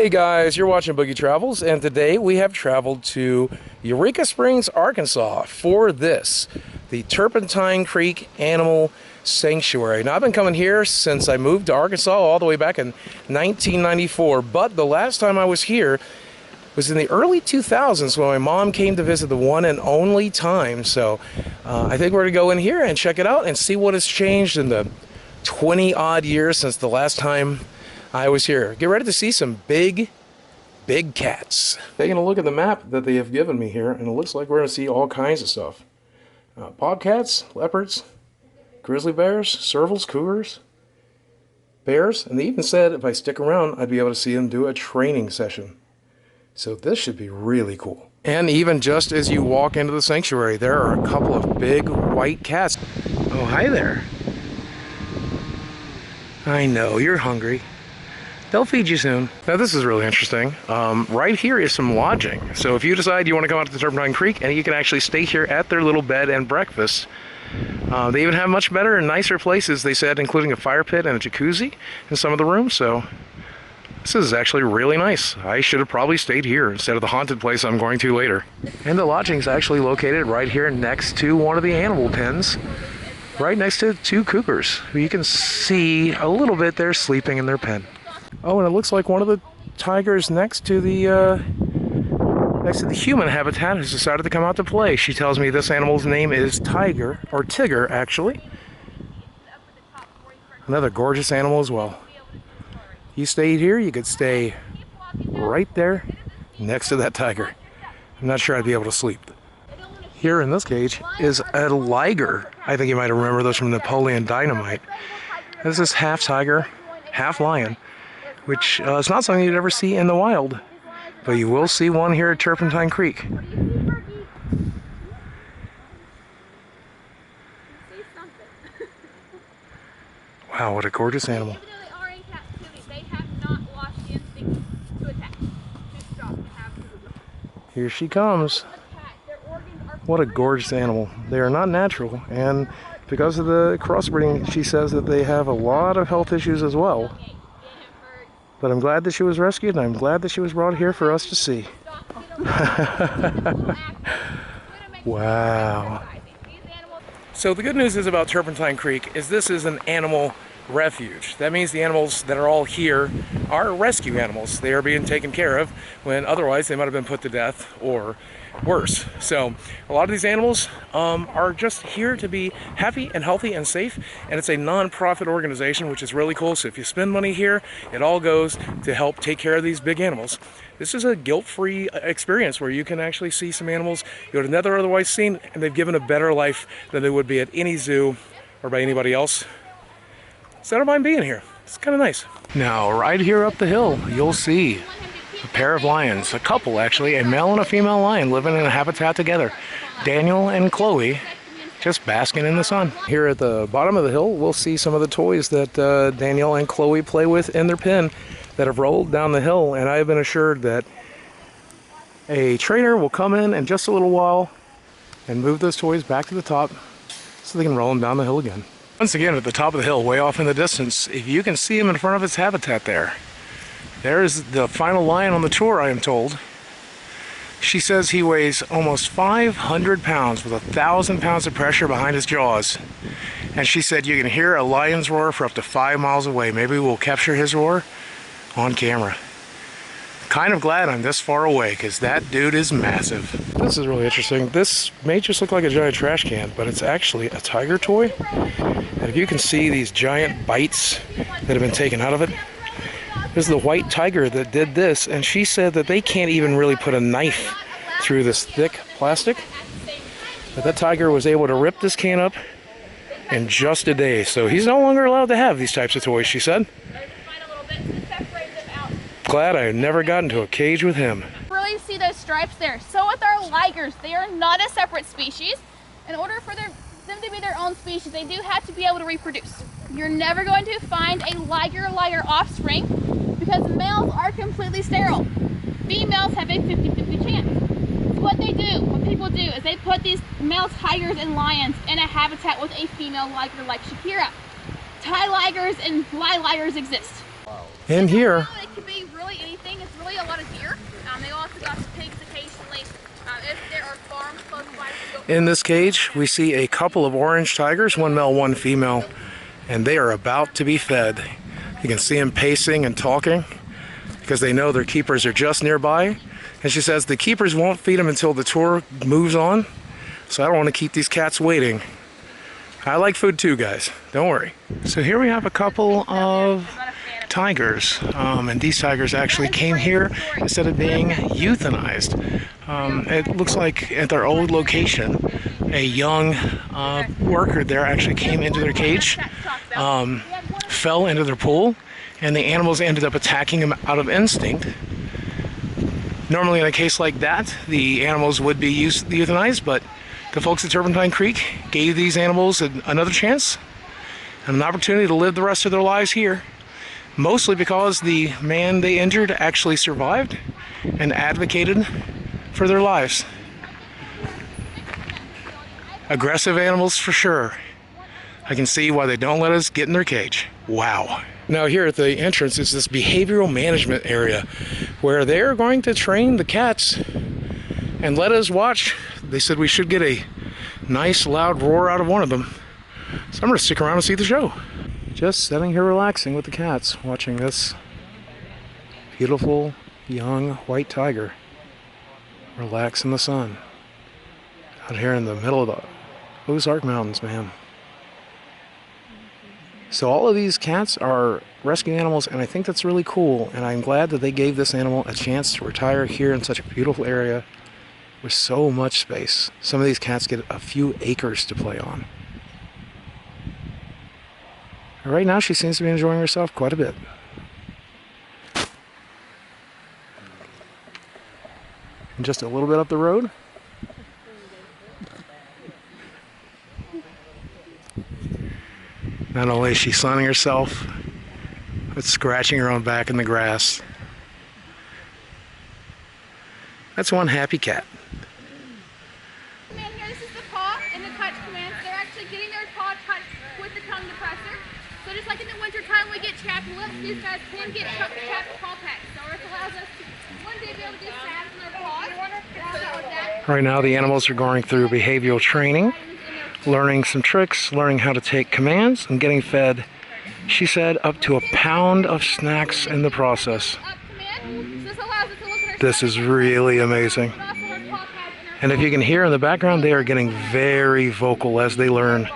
Hey guys, you're watching Boogie Travels, and today we have traveled to Eureka Springs, Arkansas for this, the Turpentine Creek Animal Sanctuary. Now, I've been coming here since I moved to Arkansas all the way back in 1994, but the last time I was here was in the early 2000s when my mom came to visit the one and only time. So I think we're going to go in here and check it out and see what has changed in the 20 odd years since the last time I was here. Get ready to see some big cats. Taking a look at the map that they have given me here, and it looks like we're going to see all kinds of stuff. Bobcats, leopards, grizzly bears, servals, cougars, bears, and they even said if I stick around, I'd be able to see them do a training session. So this should be really cool. And even just as you walk into the sanctuary, there are a couple of big white cats. Oh, hi there. I know, you're hungry. They'll feed you soon. Now this is really interesting. Right here is some lodging. So if you decide you want to come out to the Turpentine Creek, and you can actually stay here at their little bed and breakfast. They even have much better and nicer places, they said, including a fire pit and a jacuzzi in some of the rooms. So this is actually really nice. I should have probably stayed here instead of the haunted place I'm going to later. And the lodging is actually located right here next to one of the animal pens. Right next to two cougars, who you can see a little bit there sleeping in their pen. Oh, and it looks like one of the tigers next to the human habitat has decided to come out to play. She tells me this animal's name is Tiger, or Tigger, actually. Another gorgeous animal as well. You stayed here, you could stay right there next to that tiger. I'm not sure I'd be able to sleep. Here in this cage is a liger. I think you might remember those from Napoleon Dynamite. This is half tiger, half lion, which is not something you'd ever see in the wild, but you will see one here at Turpentine Creek. Wow, what a gorgeous animal. Here she comes. What a gorgeous animal. They are not natural, and because of the crossbreeding, she says that they have a lot of health issues as well. But I'm glad that she was rescued, and I'm glad that she was brought here for us to see. Wow. So the good news is about Turpentine Creek is this is an animal refuge. That means the animals that are all here are rescue animals. They are being taken care of when otherwise they might have been put to death or worse. So a lot of these animals are just here to be happy and healthy and safe, and it's a non-profit organization, which is really cool. So if you spend money here, it all goes to help take care of these big animals. This is a guilt-free experience where you can actually see some animals you would have never otherwise seen, and they've given a better life than they would be at any zoo or by anybody else. So I don't mind being here. It's kind of nice. Now right here up the hill, you'll see a pair of lions, a couple actually, a male and a female lion living in a habitat together. Daniel and Chloe just basking in the sun. Here at the bottom of the hill, we'll see some of the toys that Daniel and Chloe play with in their pen that have rolled down the hill, and I've been assured that a trainer will come in just a little while and move those toys back to the top so they can roll them down the hill again. Once again, at the top of the hill, way off in the distance, if you can see him in front of its habitat there, there's the final lion on the tour, I am told. She says he weighs almost 500 pounds with 1,000 pounds of pressure behind his jaws. And she said you can hear a lion's roar for up to 5 miles away. Maybe we'll capture his roar on camera. Kind of glad I'm this far away because that dude is massive. This is really interesting. This may just look like a giant trash can, but it's actually a tiger toy. And if you can see these giant bites that have been taken out of it, this is the white tiger that did this, and she said that they can't even really put a knife through this thick plastic. But that tiger was able to rip this can up in just a day. So he's no longer allowed to have these types of toys, she said. Glad I never got into a cage with him. Really see those stripes there. So with our ligers, they are not a separate species. In order for them to be their own species, they do have to be able to reproduce. You're never going to find a liger offspring because males are completely sterile. Females have a 50-50 chance. So what people do is they put these male tigers and lions in a habitat with a female liger like Shakira. Thai ligers and ligers exist. And here, it could be really anything. It's really a lot of deer. They also got some pigs occasionally. If there are farms close by. In this cage, we see a couple of orange tigers, one male, one female, and they are about to be fed. You can see them pacing and talking because they know their keepers are just nearby. And she says the keepers won't feed them until the tour moves on, so I don't want to keep these cats waiting. I like food too, guys. Don't worry. So here we have a couple of tigers, and these tigers actually came here instead of being euthanized. It looks like at their old location, a young worker there actually came into their cage, fell into their pool, and the animals ended up attacking him out of instinct. Normally in a case like that, the animals would be euthanized, but the folks at Turpentine Creek gave these animals another chance and an opportunity to live the rest of their lives here. Mostly because the man they injured actually survived and advocated for their lives. Aggressive animals for sure. I can see why they don't let us get in their cage. Wow. Now here at the entrance is this behavioral management area where they're going to train the cats and let us watch. They said we should get a nice loud roar out of one of them. So I'm going to stick around and see the show. Just sitting here relaxing with the cats, watching this beautiful young white tiger relax in the sun out here in the middle of the Ozark Mountains, man. So all of these cats are rescue animals, and I think that's really cool, and I'm glad that they gave this animal a chance to retire here in such a beautiful area with so much space. Some of these cats get a few acres to play on. Right now, she seems to be enjoying herself quite a bit. And just a little bit up the road. Not only is she sunning herself, but scratching her own back in the grass. That's one happy cat. Here, this is the paw and the touch commands. They're actually getting their paw touched with the tongue depressor. So just like in the winter time we get chapped lips, these guys can get chapped paw packs. So this allows us to one day be able to get salves in their paws. Right now the animals are going through behavioral training, learning some tricks, learning how to take commands, and getting fed, she said, up to a pound of snacks in the process. This is really amazing. And if you can hear in the background, they are getting very vocal as they learn.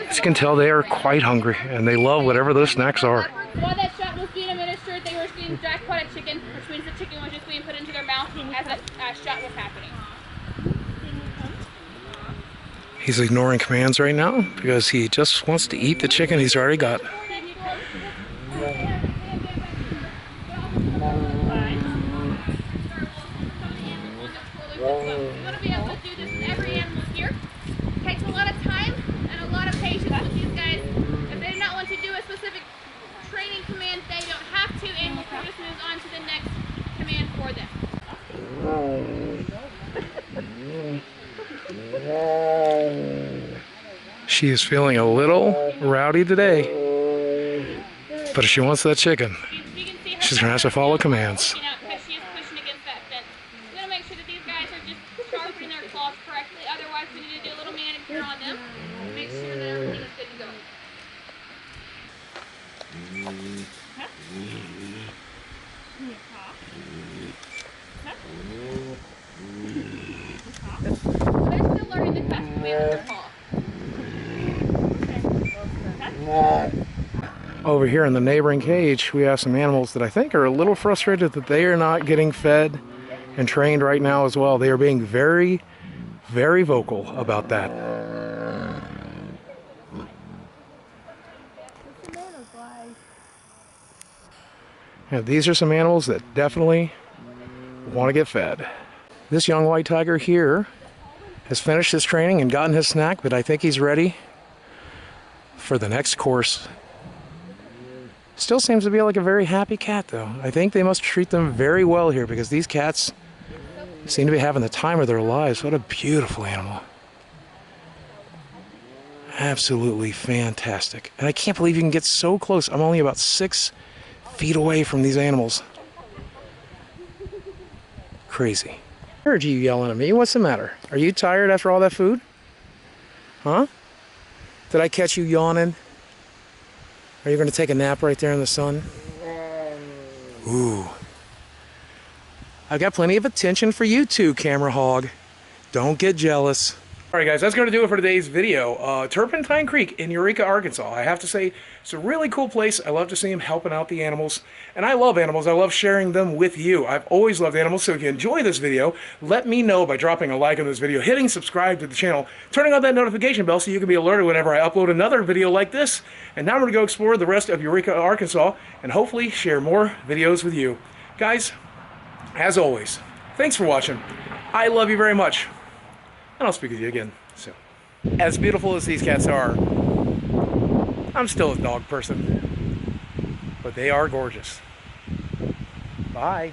As you can tell, they are quite hungry, and they love whatever those snacks are. While that shot was being administered, they were being jackpotted chicken, which means the chicken was just being put into their mouth as that shot was happening. He's ignoring commands right now because he just wants to eat the chicken he's already got. She is feeling a little rowdy today, but if she wants that chicken, she's going to have to follow commands. Over here in the neighboring cage, we have some animals that I think are a little frustrated that they are not getting fed and trained right now as well. They are being very, very vocal about that. Yeah, these are some animals that definitely want to get fed. This young white tiger here has finished his training and gotten his snack, but I think he's ready for the next course. Still seems to be like a very happy cat though. I think they must treat them very well here because these cats seem to be having the time of their lives. What a beautiful animal. Absolutely fantastic. And I can't believe you can get so close. I'm only about 6 feet away from these animals. Crazy. I heard you yelling at me. What's the matter? Are you tired after all that food? Huh? Did I catch you yawning? Are you going to take a nap right there in the sun? Ooh. I've got plenty of attention for you too, camera hog. Don't get jealous. Alright guys, that's going to do it for today's video. Turpentine Creek in Eureka, Arkansas. I have to say, it's a really cool place. I love to see them helping out the animals. And I love animals. I love sharing them with you. I've always loved animals, so if you enjoy this video, let me know by dropping a like on this video, hitting subscribe to the channel, turning on that notification bell so you can be alerted whenever I upload another video like this. And now I'm going to go explore the rest of Eureka, Arkansas, and hopefully share more videos with you. Guys, as always, thanks for watching. I love you very much. And I'll speak with you again soon. As beautiful as these cats are, I'm still a dog person. But they are gorgeous. Bye.